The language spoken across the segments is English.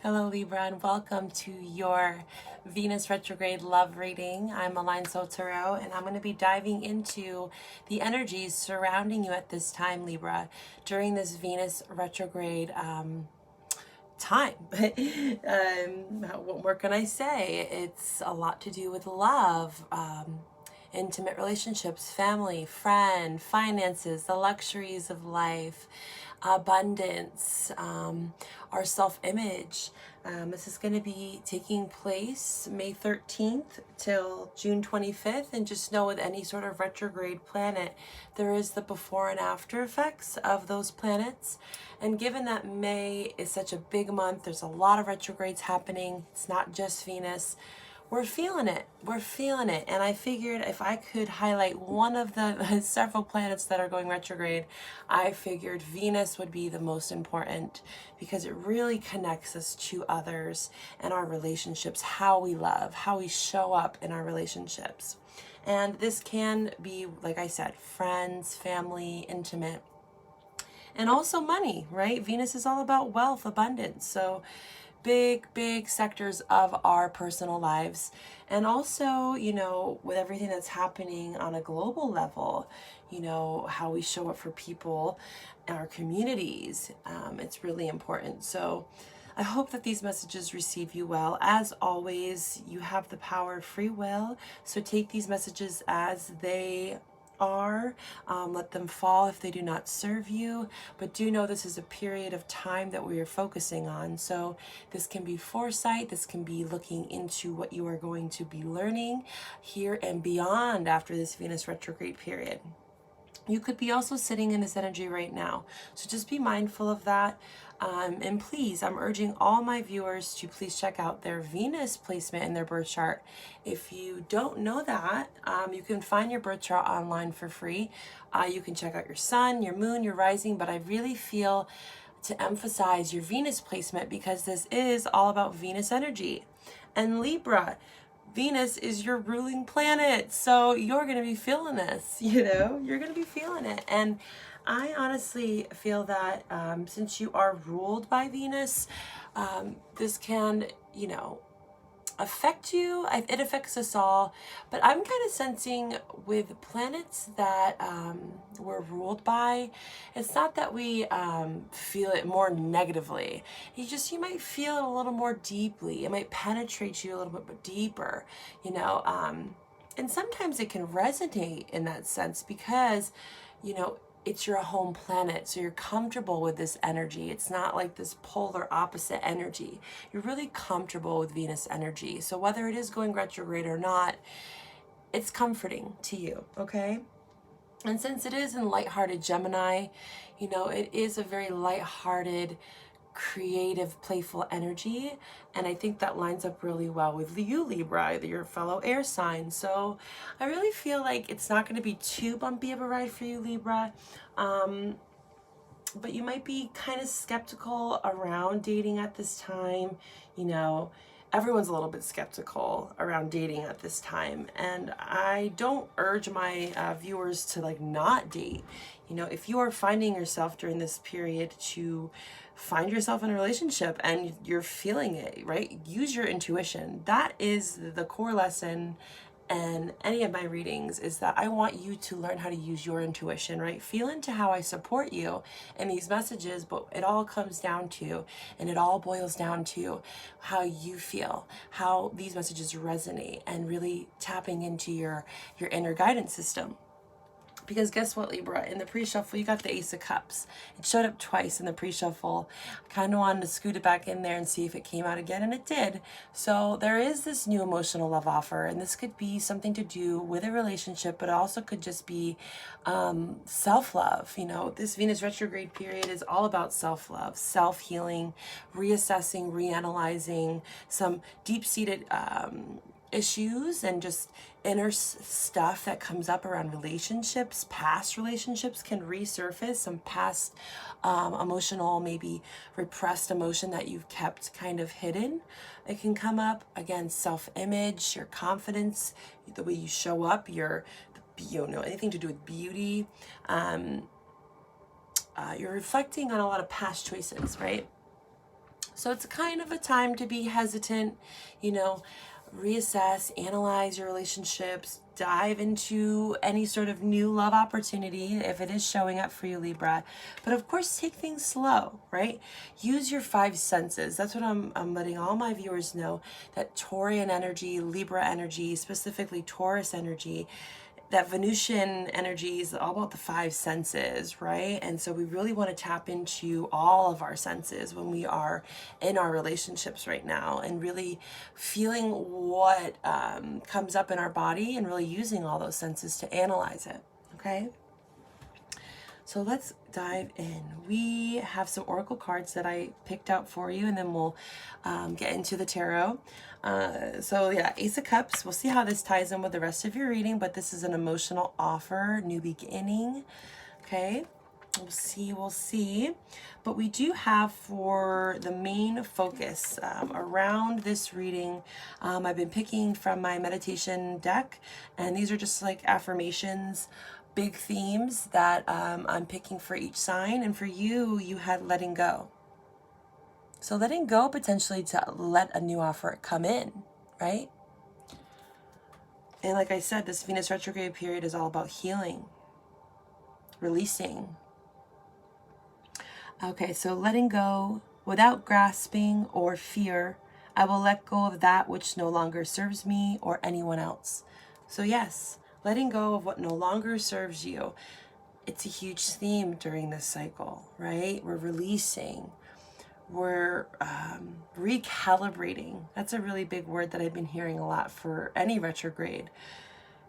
Hello Libra, and welcome to your Venus retrograde love reading. I'm Aligned Soul Tarot, and I'm going to be diving into the energies surrounding you at this time, Libra, during this Venus retrograde time. What more can I say? It's a lot to do with love, intimate relationships, family, friend, finances, the luxuries of life, abundance, our self-image. This is going to be taking place May 13th till June 25th. And just know with any sort of retrograde planet, there is the before and after effects of those planets. And given that May is such a big month, there's a lot of retrogrades happening. It's not just Venus. We're feeling it. We're feeling it. And I figured if I could highlight one of the several planets that are going retrograde, I figured Venus would be the most important because it really connects us to others and our relationships, how we love, how we show up in our relationships. And this can be, like I said, friends, family, intimate, and also money, right? Venus is all about wealth, abundance. So big sectors of our personal lives. And also, with everything that's happening on a global level, how we show up for people, our communities, it's really important. So I hope that these messages receive you well. As always, you have the power of free will. So take these messages as they are. Let them fall if they do not serve you, but do know this is a period of time that we are focusing on. So this can be foresight, this can be looking into what you are going to be learning here and beyond after this Venus retrograde period. You could be also sitting in this energy right now. So just be mindful of that. And please, I'm urging all my viewers to please check out their Venus placement in their birth chart. If you don't know that, you can find your birth chart online for free. You can check out your sun, your moon, your rising, but I really feel to emphasize your Venus placement because this is all about Venus energy. And Libra, Venus is your ruling planet, so you're going to be feeling this, you're going to be feeling it. And I honestly feel that since you are ruled by Venus, this can, affect you. It affects us all, but I'm kind of sensing with planets that we're ruled by, it's not that we feel it more negatively. You might feel it a little more deeply. It might penetrate you a little bit deeper, and sometimes it can resonate in that sense because, it's your home planet, so you're comfortable with this energy. It's not like this polar opposite energy. You're really comfortable with Venus energy. So whether it is going retrograde or not, it's comforting to you, okay? And since it is in lighthearted Gemini, it is a very lighthearted, creative, playful energy. And I think that lines up really well with you, Libra, your fellow air sign. So I really feel like it's not going to be too bumpy of a ride for you, Libra. But you might be kind of skeptical around dating at this time. Everyone's a little bit skeptical around dating at this time. And I don't urge my viewers to not date. If you are finding yourself during this period to find yourself in a relationship and you're feeling it, right? Use your intuition. That is the core lesson. And any of my readings is that I want you to learn how to use your intuition, right? Feel into how I support you in these messages, but it all comes down to, and it all boils down to how you feel, how these messages resonate, and really tapping into your inner guidance system. Because guess what, Libra? In the pre-shuffle, you got the Ace of Cups. It showed up twice in the pre-shuffle. I kind of wanted to scoot it back in there and see if it came out again, and it did. So there is this new emotional love offer, and this could be something to do with a relationship, but it also could just be self-love. This Venus retrograde period is all about self-love, self-healing, reassessing, reanalyzing some deep-seated issues and just inner stuff that comes up around relationships. Past relationships can resurface, some past emotional, maybe repressed emotion that you've kept kind of hidden. It can come up. Again, self-image, your confidence, the way you show up, anything to do with beauty. You're reflecting on a lot of past choices, right? So it's kind of a time to be hesitant, you know, reassess, analyze your relationships, dive into any sort of new love opportunity if it is showing up for you, Libra. But of course, take things slow, right? Use your five senses. That's what I'm letting all my viewers know, that Taurian energy, Libra energy, specifically Taurus energy, that Venusian energy is all about the five senses, right? And so we really want to tap into all of our senses when we are in our relationships right now, and really feeling what comes up in our body and really using all those senses to analyze it, okay? So let's dive in. We have some oracle cards that I picked out for you, and then we'll get into the tarot. So yeah, Ace of Cups. We'll see how this ties in with the rest of your reading, but this is an emotional offer, new beginning. Okay, we'll see. But we do have, for the main focus around this reading, I've been picking from my meditation deck, and these are just like affirmations, big themes that I'm picking for each sign. And for you, you had letting go. So letting go potentially to let a new offer come in, right? And like I said, this Venus retrograde period is all about healing, releasing. Okay, so letting go without grasping or fear. I will let go of that which no longer serves me or anyone else. So yes, letting go of what no longer serves you. It's a huge theme during this cycle, right? We're releasing. We're recalibrating. That's a really big word that I've been hearing a lot for any retrograde.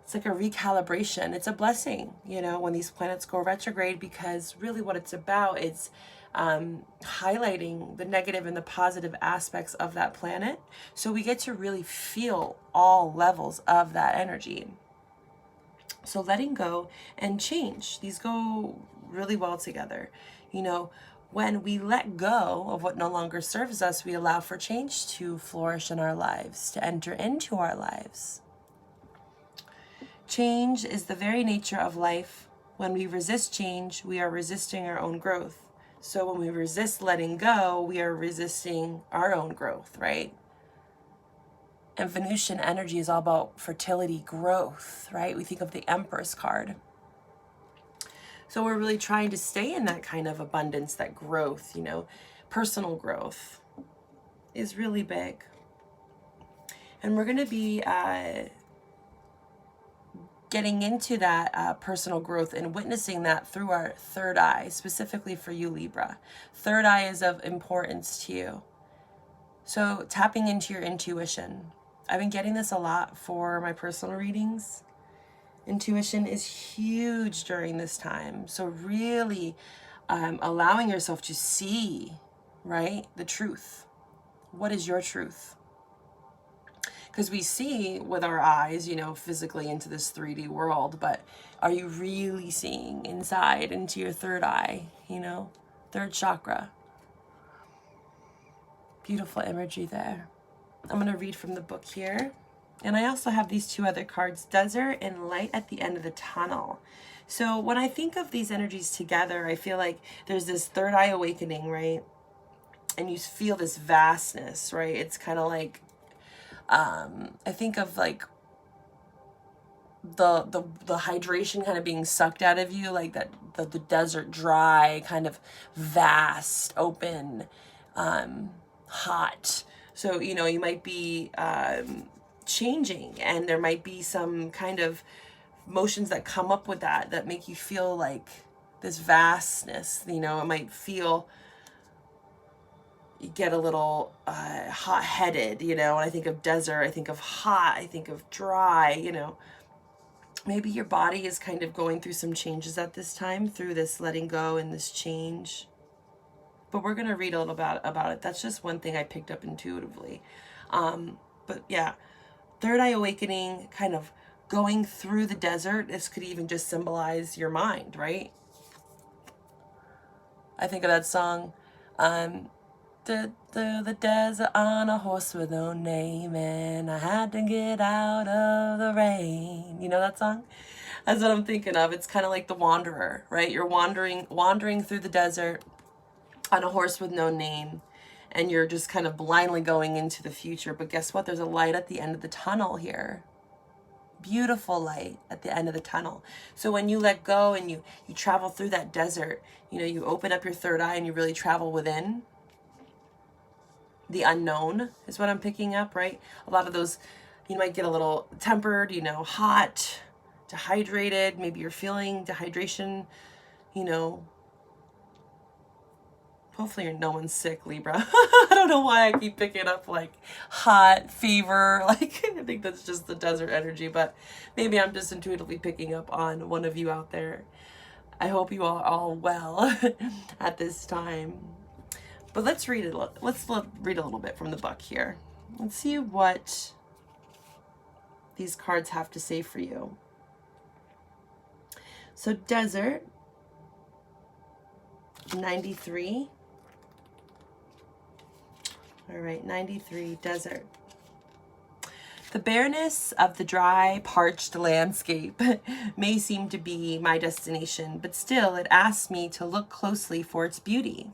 It's like a recalibration. It's a blessing, you know, when these planets go retrograde, because really what it's about is highlighting the negative and the positive aspects of that planet. So we get to really feel all levels of that energy. So letting go and change, these go really well together. You know, when we let go of what no longer serves us, we allow for change to flourish in our lives, to enter into our lives. Change is the very nature of life. When we resist change, we are resisting our own growth. So when we resist letting go, we are resisting our own growth, right? And Venusian energy is all about fertility, growth, right? We think of the Empress card. So we're really trying to stay in that kind of abundance, that growth, you know, personal growth is really big. And we're going to be getting into that personal growth and witnessing that through our third eye, specifically for you, Libra. Third eye is of importance to you. So tapping into your intuition. I've been getting this a lot for my personal readings. Intuition is huge during this time. So really allowing yourself to see, right, the truth. What is your truth? Because we see with our eyes, you know, physically into this 3D world, but are you really seeing inside into your third eye, you know, third chakra? Beautiful imagery there. I'm going to read from the book here. And I also have these two other cards, Desert and Light at the End of the Tunnel. So when I think of these energies together, I feel like there's this third eye awakening, right? And you feel this vastness, right? It's kind of like, I think of like the hydration kind of being sucked out of you, like that the desert dry, kind of vast, open, hot. So, you know, you might be changing, and there might be some kind of motions that come up with that make you feel like this vastness. You know, it might feel, you get a little hot-headed, you know. When I think of desert, I think of hot, I think of dry, you know. Maybe your body is kind of going through some changes at this time, through this letting go and this change. But we're going to read a little about it. That's just one thing I picked up intuitively. But yeah, third eye awakening, kind of going through the desert. This could even just symbolize your mind, right? I think of that song, the desert on a horse with no name, and I had to get out of the rain. You know that song? That's what I'm thinking of. It's kind of like the wanderer, right? You're wandering through the desert on a horse with no name, and you're just kind of blindly going into the future. But guess what? There's a light at the end of the tunnel here. Beautiful light at the end of the tunnel. So when you let go and you travel through that desert, you know, you open up your third eye and you really travel within the unknown is what I'm picking up, right? A lot of those, you might get a little tempered, you know, hot, dehydrated. Maybe you're feeling dehydration, you know. Hopefully no one's sick, Libra. I don't know why I keep picking up like hot, fever. Like, I think that's just the desert energy, but maybe I'm just intuitively picking up on one of you out there. I hope you are all well at this time. But let's read it. Let's read a little bit from the book here. Let's see what these cards have to say for you. So desert, 93. All right, 93, desert. The bareness of the dry, parched landscape may seem to be my destination, but still it asks me to look closely for its beauty.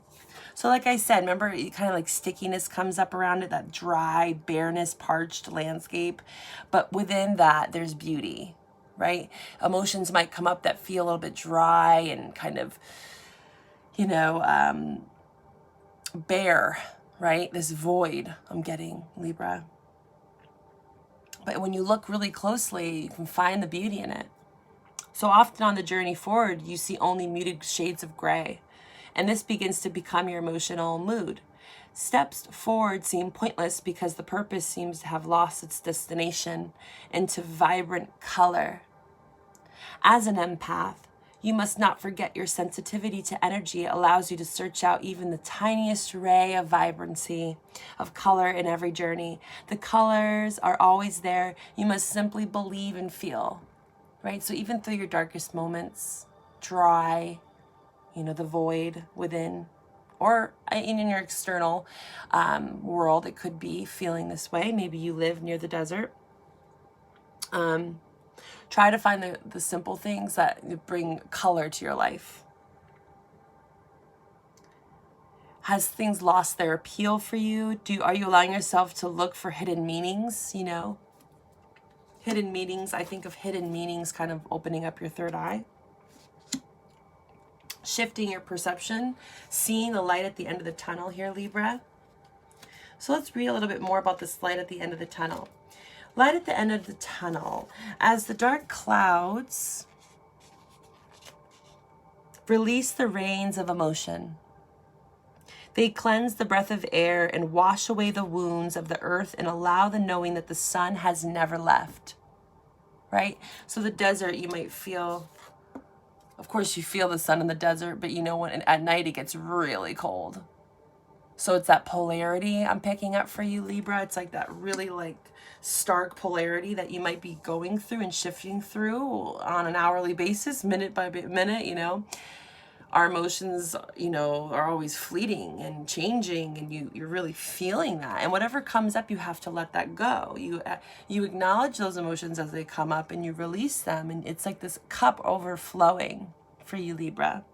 So like I said, remember, kind of like stickiness comes up around it, that dry, bareness, parched landscape. But within that, there's beauty, right? Emotions might come up that feel a little bit dry and kind of, you know, bare, right? This void I'm getting, Libra. But when you look really closely, you can find the beauty in it. So often on the journey forward, you see only muted shades of gray. And this begins to become your emotional mood. Steps forward seem pointless because the purpose seems to have lost its destination into vibrant color. As an empath, you must not forget your sensitivity to energy allows you to search out even the tiniest ray of vibrancy, of color in every journey. The colors are always there. You must simply believe and feel, right? So even through your darkest moments, dry, you know, the void within, or in your external world, it could be feeling this way. Maybe you live near the desert. Try to find the simple things that bring color to your life. Has things lost their appeal for you? Are you allowing yourself to look for hidden meanings, you know? Hidden meanings, I think of hidden meanings kind of opening up your third eye. Shifting your perception, seeing the light at the end of the tunnel here, Libra. So let's read a little bit more about this light at the end of the tunnel. Light at the end of the tunnel. As the dark clouds release the reins of emotion, they cleanse the breath of air and wash away the wounds of the earth and allow the knowing that the sun has never left, right? So the desert, you might feel, of course you feel the sun in the desert, but you know when at night it gets really cold. So it's that polarity I'm picking up for you, Libra. It's like that really like stark polarity that you might be going through and shifting through on an hourly basis, minute by minute, you know. Our emotions, you know, are always fleeting and changing, and you're really feeling that. And whatever comes up, you have to let that go. You acknowledge those emotions as they come up and you release them. And it's like this cup overflowing for you, Libra.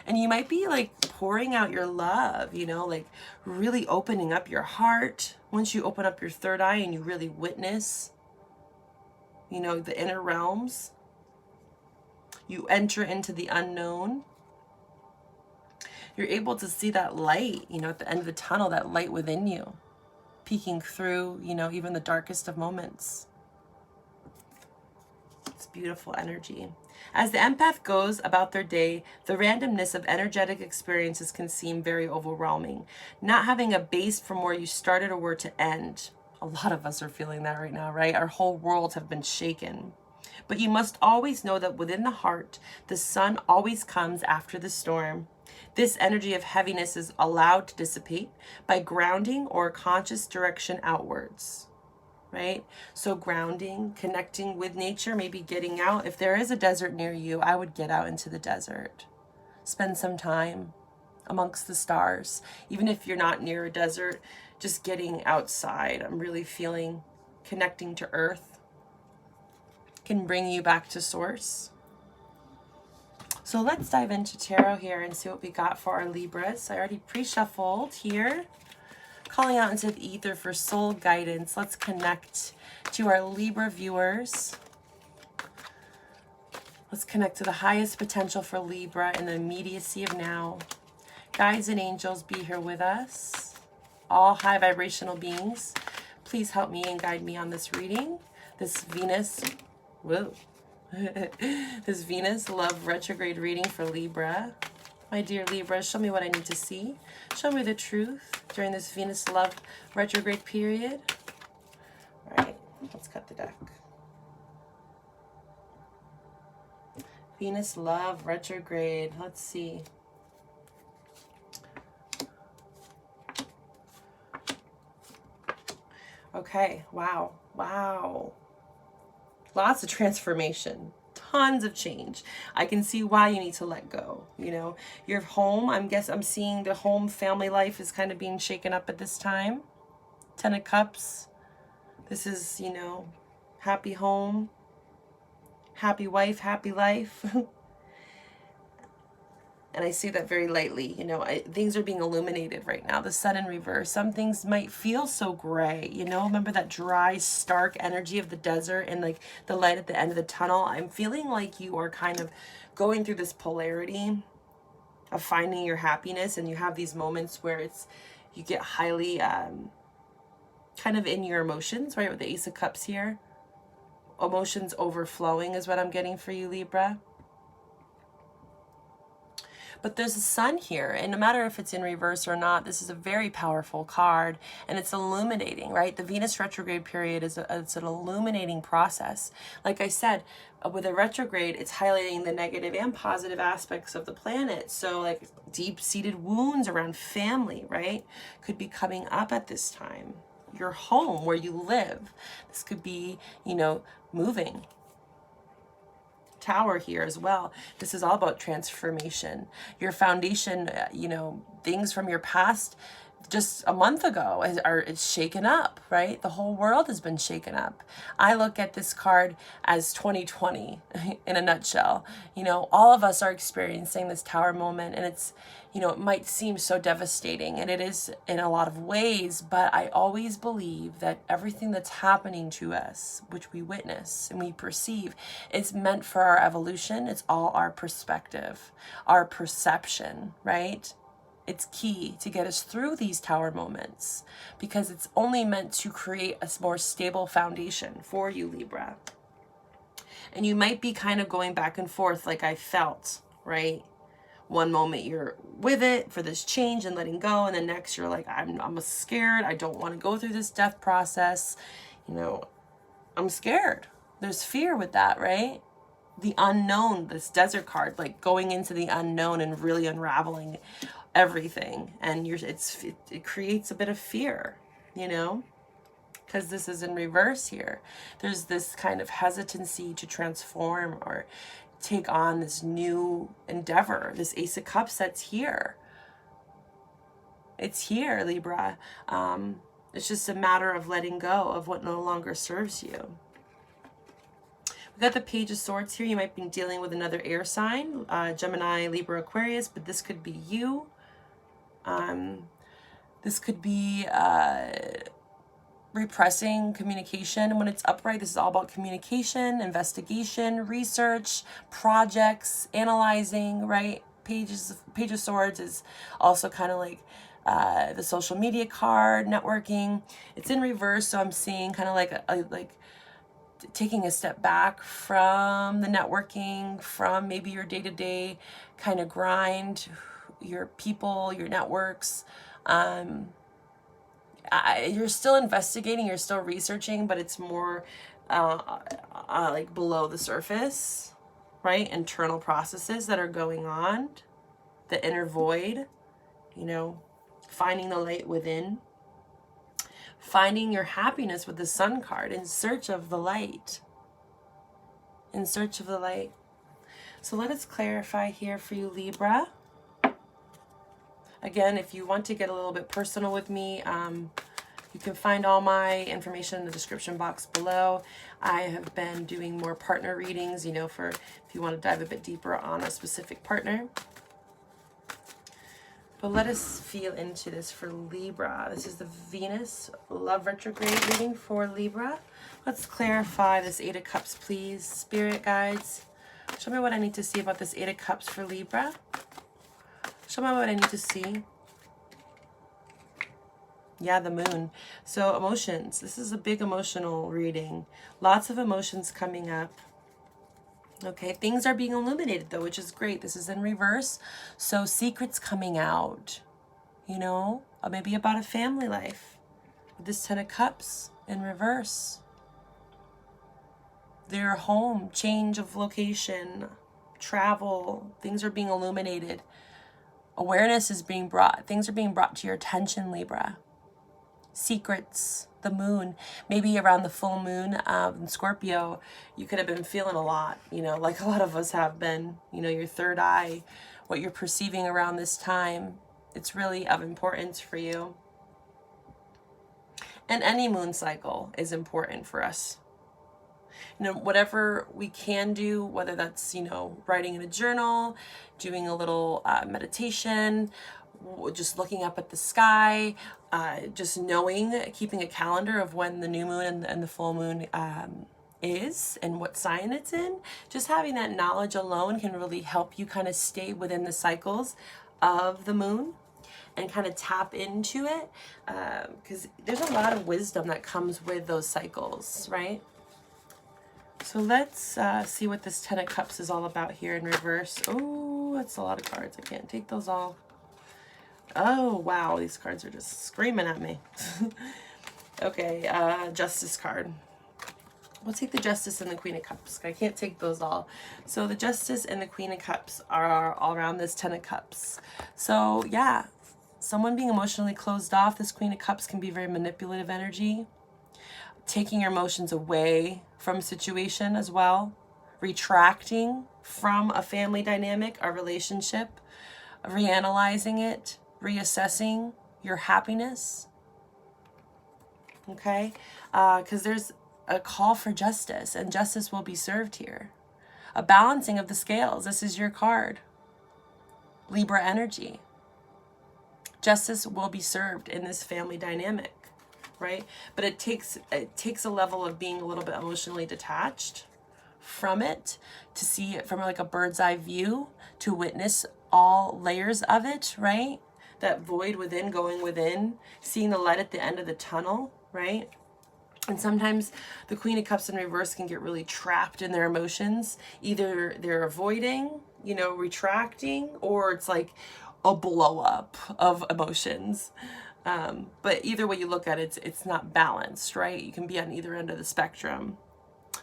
And you might be like pouring out your love, you know, like really opening up your heart. Once you open up your third eye and you really witness, you know, the inner realms, you enter into the unknown. You're able to see that light, you know, at the end of the tunnel, that light within you, peeking through, you know, even the darkest of moments. It's beautiful energy. As the empath goes about their day, the randomness of energetic experiences can seem very overwhelming. Not having a base from where you started or where to end. A lot of us are feeling that right now, right? Our whole worlds have been shaken. But you must always know that within the heart, the sun always comes after the storm. This energy of heaviness is allowed to dissipate by grounding or conscious direction outwards. Right? So grounding, connecting with nature, maybe getting out. If there is a desert near you, I would get out into the desert. Spend some time amongst the stars. Even if you're not near a desert, just getting outside. I'm really feeling connecting to earth can bring you back to source. So let's dive into tarot here and see what we got for our Libras. I already pre-shuffled here. Calling out into the ether for soul guidance. Let's connect to our Libra viewers. Let's connect to the highest potential for Libra in the immediacy of now. Guides and angels, be here with us. All high vibrational beings, please help me and guide me on this reading. This Venus, whoa. This Venus love retrograde reading for Libra. My dear Libra, show me what I need to see. Show me the truth during this Venus love retrograde period. All right, let's cut the deck. Venus love retrograde. Let's see. Okay, wow, wow. Lots of transformation, tons of change. I can see why you need to let go. You know, your home, I'm seeing the home family life is kind of being shaken up at this time. 10 of Cups. This is, you know, happy home, happy wife, happy life. And I say that very lightly, you know, things are being illuminated right now. The sun in reverse. Some things might feel so gray, you know, remember that dry, stark energy of the desert and like the light at the end of the tunnel. I'm feeling like you are kind of going through this polarity of finding your happiness, and you have these moments where you get highly kind of in your emotions, right? With the Ace of Cups here. Emotions overflowing is what I'm getting for you, Libra. But there's a sun here, and no matter if it's in reverse or not, this is a very powerful card, and it's illuminating, right? The Venus retrograde period it's an illuminating process. Like I said, with a retrograde, it's highlighting the negative and positive aspects of the planet. So like deep-seated wounds around family, right, could be coming up at this time. Your home, where you live. This could be, you know, moving. Tower here as well. This is all about transformation. Your foundation, you know, things from your past just a month ago it's shaken up, right? The whole world has been shaken up. I look at this card as 2020 in a nutshell. You know, all of us are experiencing this tower moment, and it's, you know, it might seem so devastating, and it is in a lot of ways, but I always believe that everything that's happening to us, which we witness and we perceive, is meant for our evolution. It's all our perspective, our perception, right? It's key to get us through these tower moments, because it's only meant to create a more stable foundation for you, Libra. And you might be kind of going back and forth like I felt, right? One moment you're with it for this change and letting go, and the next you're like, I'm scared. I don't want to go through this death process. You know, I'm scared. There's fear with that, right? The unknown, this desert card, like going into the unknown and really unraveling everything, and it creates a bit of fear, you know, because this is in reverse here. There's this kind of hesitancy to transform or take on this new endeavor. This Ace of Cups that's here. It's here, Libra. It's just a matter of letting go of what no longer serves you. We've got the Page of Swords here. You might be dealing with another air sign, Gemini, Libra, Aquarius, but this could be you. This could be repressing communication. And when it's upright, this is all about communication, investigation, research, projects, analyzing, right? Page of Swords is also kind of like the social media card, networking. It's in reverse, so I'm seeing kind of like taking a step back from the networking, from maybe your day-to-day kind of grind, your people, your networks. You're still investigating, you're still researching, but it's more like below the surface, right? Internal processes that are going on, the inner void, you know, finding the light within, finding your happiness with the Sun card, in search of the light, in search of the light. So let us clarify here for you, Libra. Again, if you want to get a little bit personal with me, You can find all my information in the description box below. I have been doing more partner readings, you know, for if you want to dive a bit deeper on a specific partner. But let us feel into this for Libra. This is the Venus Love Retrograde reading for Libra. Let's clarify this Eight of Cups, please. Spirit guides, show me what I need to see about this Eight of Cups for Libra. Show me what I need to see. Yeah, the moon. So emotions. This is a big emotional reading. Lots of emotions coming up. Okay, things are being illuminated though, which is great. This is in reverse. So secrets coming out, you know, maybe about a family life. With this Ten of Cups in reverse. Their home, change of location, travel, things are being illuminated. Awareness is being brought. Things are being brought to your attention, Libra. Secrets, the moon, maybe around the full moon in Scorpio, you could have been feeling a lot, you know, like a lot of us have been, you know, your third eye, what you're perceiving around this time. It's really of importance for you. And any moon cycle is important for us. You know, whatever we can do, whether that's, you know, writing in a journal, doing a little meditation, just looking up at the sky, just knowing, keeping a calendar of when the new moon and the full moon is and what sign it's in. Just having that knowledge alone can really help you kind of stay within the cycles of the moon and kind of tap into it, because there's a lot of wisdom that comes with those cycles, right? So let's see what this Ten of Cups is all about here in reverse. Oh, that's a lot of cards. I can't take those all. Oh, wow. These cards are just screaming at me. Okay, Justice card. We'll take the Justice and the Queen of Cups. I can't take those all. So the Justice and the Queen of Cups are all around this Ten of Cups. So, yeah, someone being emotionally closed off. This Queen of Cups can be very manipulative energy. Taking your emotions away from a situation as well. Retracting from a family dynamic, a relationship. Reanalyzing it. Reassessing your happiness. Okay? Because there's a call for justice, and justice will be served here. A balancing of the scales. This is your card. Libra energy. Justice will be served in this family dynamic, right? But it takes a level of being a little bit emotionally detached from it to see it from like a bird's eye view, to witness all layers of it, right? That void within, going within, seeing the light at the end of the tunnel, right? And sometimes the Queen of Cups in reverse can get really trapped in their emotions. Either they're avoiding, you know, retracting, or it's like a blow up of emotions. But either way you look at it, it's not balanced, right? You can be on either end of the spectrum.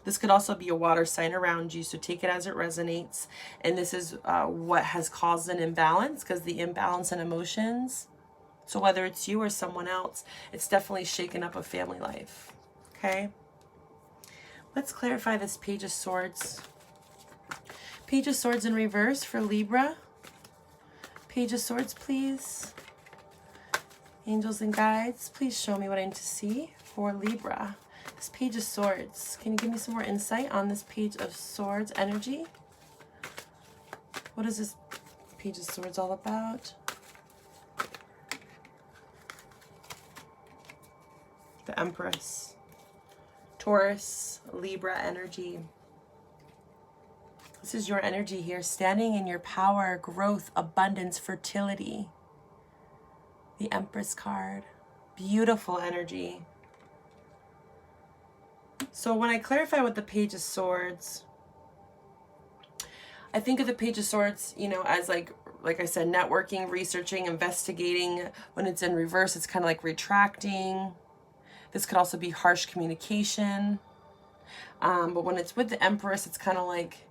This could also be a water sign around you, so take it as it resonates. And this is what has caused an imbalance, because the imbalance in emotions, so whether it's you or someone else, it's definitely shaken up a family life. Okay? Let's clarify this Page of Swords. Page of Swords in reverse for Libra. Page of Swords, please. Angels and guides, please show me what I need to see for Libra. This Page of Swords. Can you give me some more insight on this Page of Swords energy? What is this Page of Swords all about? The Empress. Taurus, Libra energy. This is your energy here, standing in your power, growth, abundance, fertility. The Empress card. Beautiful energy. So when I clarify with the Page of Swords, I think of the Page of Swords, you know, as like I said, networking, researching, investigating. When it's in reverse, it's kind of like retracting. This could also be harsh communication. But when it's with the Empress, it's kind of like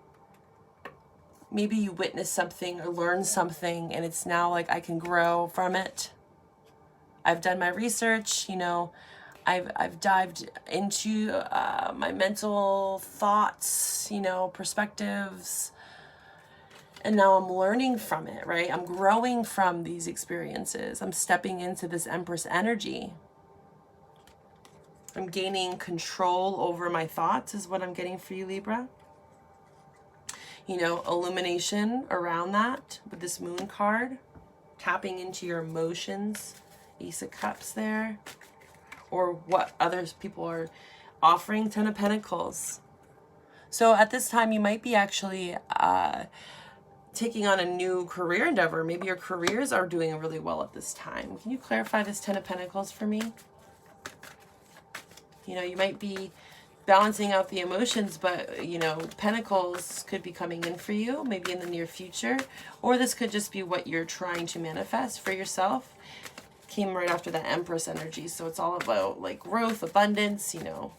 maybe you witness something or learn something, and it's now like I can grow from it. I've done my research, you know, I've dived into my mental thoughts, you know, perspectives, and now I'm learning from it, right? I'm growing from these experiences. I'm stepping into this Empress energy. I'm gaining control over my thoughts is what I'm getting for you, Libra. You know, illumination around that with this Moon card. Tapping into your emotions. Ace of Cups there. Or what others people are offering. Ten of Pentacles. So at this time, you might be actually taking on a new career endeavor. Maybe your careers are doing really well at this time. Can you clarify this Ten of Pentacles for me? You know, you might be balancing out the emotions, but, you know, Pentacles could be coming in for you, maybe in the near future. Or this could just be what you're trying to manifest for yourself. Came right after that Empress energy. So it's all about, like, growth, abundance, you know,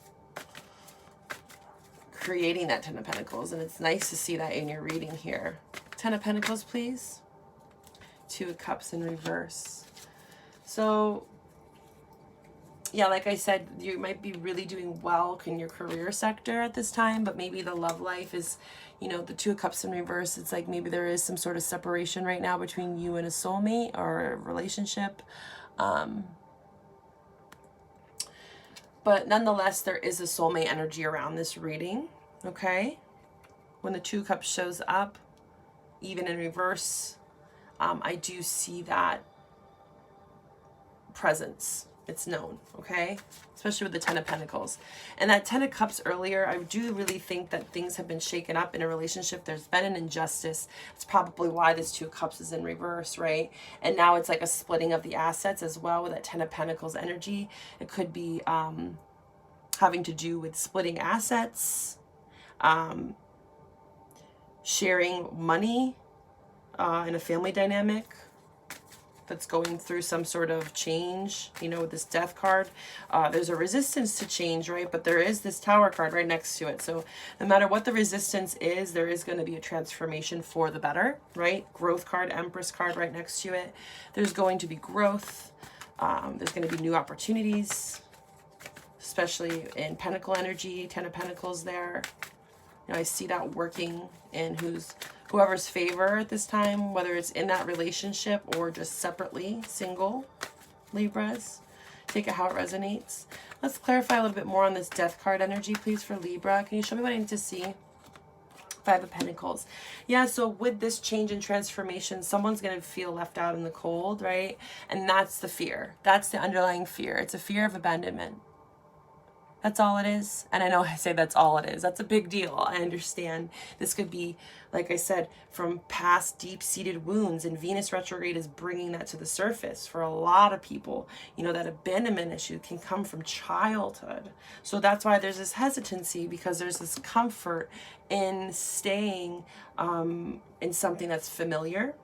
creating that Ten of Pentacles. And it's nice to see that in your reading here. Ten of Pentacles, please. Two of Cups in reverse. So, yeah, like I said, you might be really doing well in your career sector at this time, but maybe the love life is, you know, the Two of Cups in reverse. It's like maybe there is some sort of separation right now between you and a soulmate or a relationship. But nonetheless, there is a soulmate energy around this reading, okay? When the Two of Cups shows up, even in reverse, I do see that presence. It's known, okay? Especially with the Ten of Pentacles. And that Ten of Cups earlier, I do really think that things have been shaken up in a relationship. There's been an injustice. It's probably why this Two of Cups is in reverse, right? And now it's like a splitting of the assets as well with that Ten of Pentacles energy. It could be having to do with splitting assets, sharing money in a family dynamic that's going through some sort of change, you know, with this Death card. There's a resistance to change, right? But there is this Tower card right next to it. So no matter what the resistance is, there is going to be a transformation for the better, right? Growth card, Empress card right next to it. There's going to be growth. There's going to be new opportunities, especially in Pentacle energy, Ten of Pentacles there. You know, I see that working in whoever's favor at this time, whether it's in that relationship or just separately, single Libras. Take it how it resonates. Let's clarify a little bit more on this Death card energy, please, for Libra. Can you show me what I need to see? Five of Pentacles. Yeah, so with this change and transformation, someone's going to feel left out in the cold, right? And that's the fear. That's the underlying fear. It's a fear of abandonment. That's all it is. And I know I say that's all it is. That's a big deal. I understand. This could be, like I said, from past deep-seated wounds, and Venus retrograde is bringing that to the surface for a lot of people. You know, that abandonment issue can come from childhood. So that's why there's this hesitancy, because there's this comfort in staying in something that's familiar,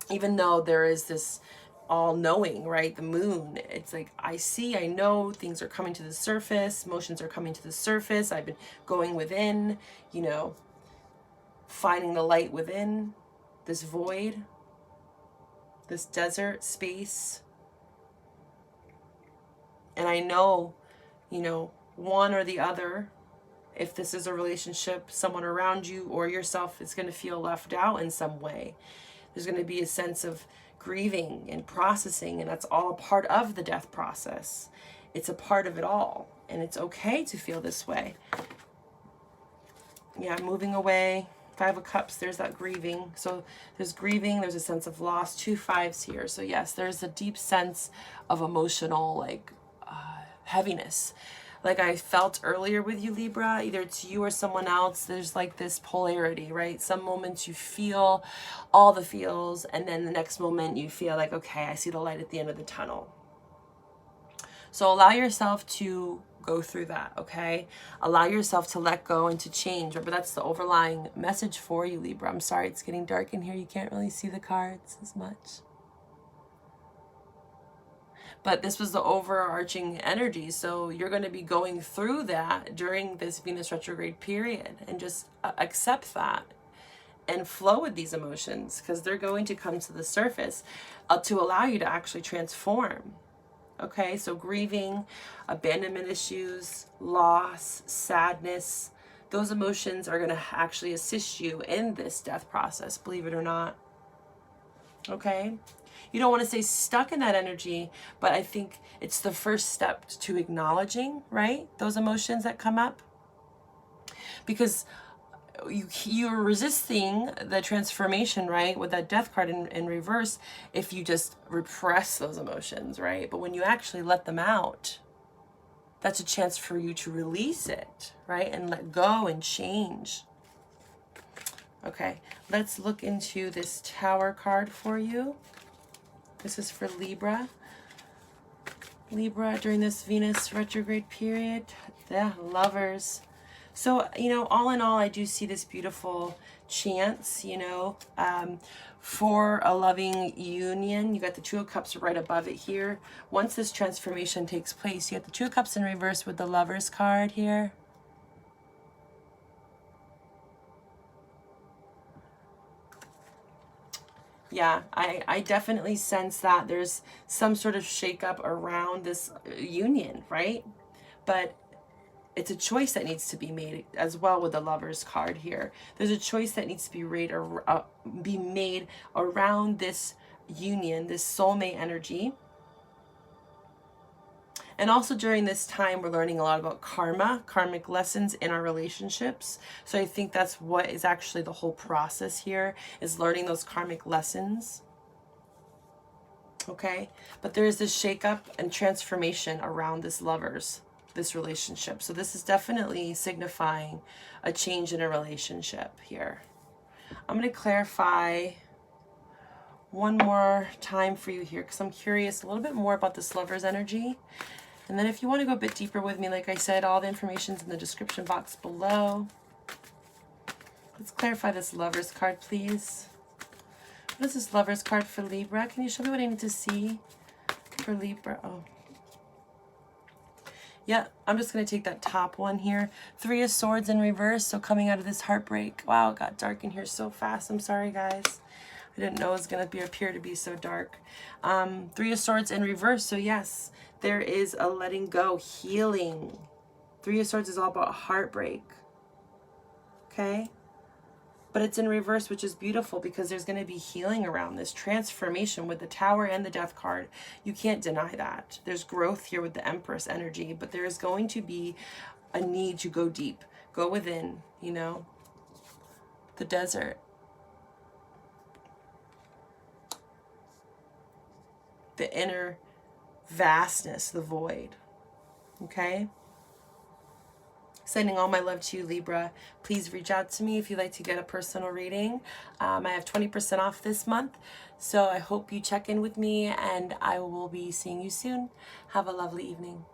even though there is this all-knowing, right? The moon, it's like, I know things are coming to the surface, emotions are coming to the surface. I've been going within, you know, finding the light within this void, this desert space. And I know, you know, one or the other, if this is a relationship, someone around you or yourself is going to feel left out in some way. There's going to be a sense of grieving and processing, and that's all a part of the death process. It's a part of it all, and it's okay to feel this way. Yeah, moving away. Five of Cups, there's that grieving. So there's grieving, there's a sense of loss. Two fives here. So yes, there's a deep sense of emotional, like, heaviness. Like I felt earlier with you, Libra, either it's you or someone else, there's like this polarity, right? Some moments you feel all the feels, and then the next moment you feel like, okay, I see the light at the end of the tunnel. So allow yourself to go through that, okay? Allow yourself to let go and to change. But that's the overlying message for you, Libra. I'm sorry, it's getting dark in here. You can't really see the cards as much. But this was the overarching energy. So you're going to be going through that during this Venus retrograde period, and just accept that and flow with these emotions, because they're going to come to the surface to allow you to actually transform. Okay, so grieving, abandonment issues, loss, sadness, those emotions are going to actually assist you in this death process, believe it or not. Okay. You don't want to stay stuck in that energy, but I think it's the first step to acknowledging, right, those emotions that come up. Because you're resisting the transformation, right, with that death card in reverse, if you just repress those emotions, right? But when you actually let them out, that's a chance for you to release it, right, and let go and change. Okay, let's look into this Tower card for you. This is for Libra. Libra during this Venus retrograde period. The Lovers. So, you know, all in all, I do see this beautiful chance, you know, for a loving union. You got the Two of Cups right above it here. Once this transformation takes place, you got the Two of Cups in reverse with the Lovers card here. Yeah, I definitely sense that there's some sort of shakeup around this union, right? But it's a choice that needs to be made as well with the Lovers card here. There's a choice that needs to be made around this union, this soulmate energy. And also during this time, we're learning a lot about karma, karmic lessons in our relationships. So I think that's what is actually the whole process here, is learning those karmic lessons. Okay, but there is this shakeup and transformation around this this relationship. So this is definitely signifying a change in a relationship here. I'm going to clarify one more time for you here because I'm curious a little bit more about this Lovers energy. And then if you want to go a bit deeper with me, like I said, all the information's in the description box below. Let's clarify this Lovers card, please. What is this Lovers card for Libra? Can you show me what I need to see for Libra? Oh. Yeah, I'm just going to take that top one here. Three of Swords in reverse, so coming out of this heartbreak. Wow, it got dark in here so fast. I'm sorry, guys. I didn't know it was going to appear to be so dark. Three of Swords in reverse, so yes, there is a letting go, healing. Three of Swords is all about heartbreak. Okay? But it's in reverse, which is beautiful because there's going to be healing around this transformation with the Tower and the Death card. You can't deny that. There's growth here with the Empress energy, but there is going to be a need to go deep, go within, you know, the desert. The inner vastness, the void. Okay? Sending all my love to you, Libra. Please reach out to me if you'd like to get a personal reading. I have 20% off this month, so I hope you check in with me, and I will be seeing you soon. Have a lovely evening.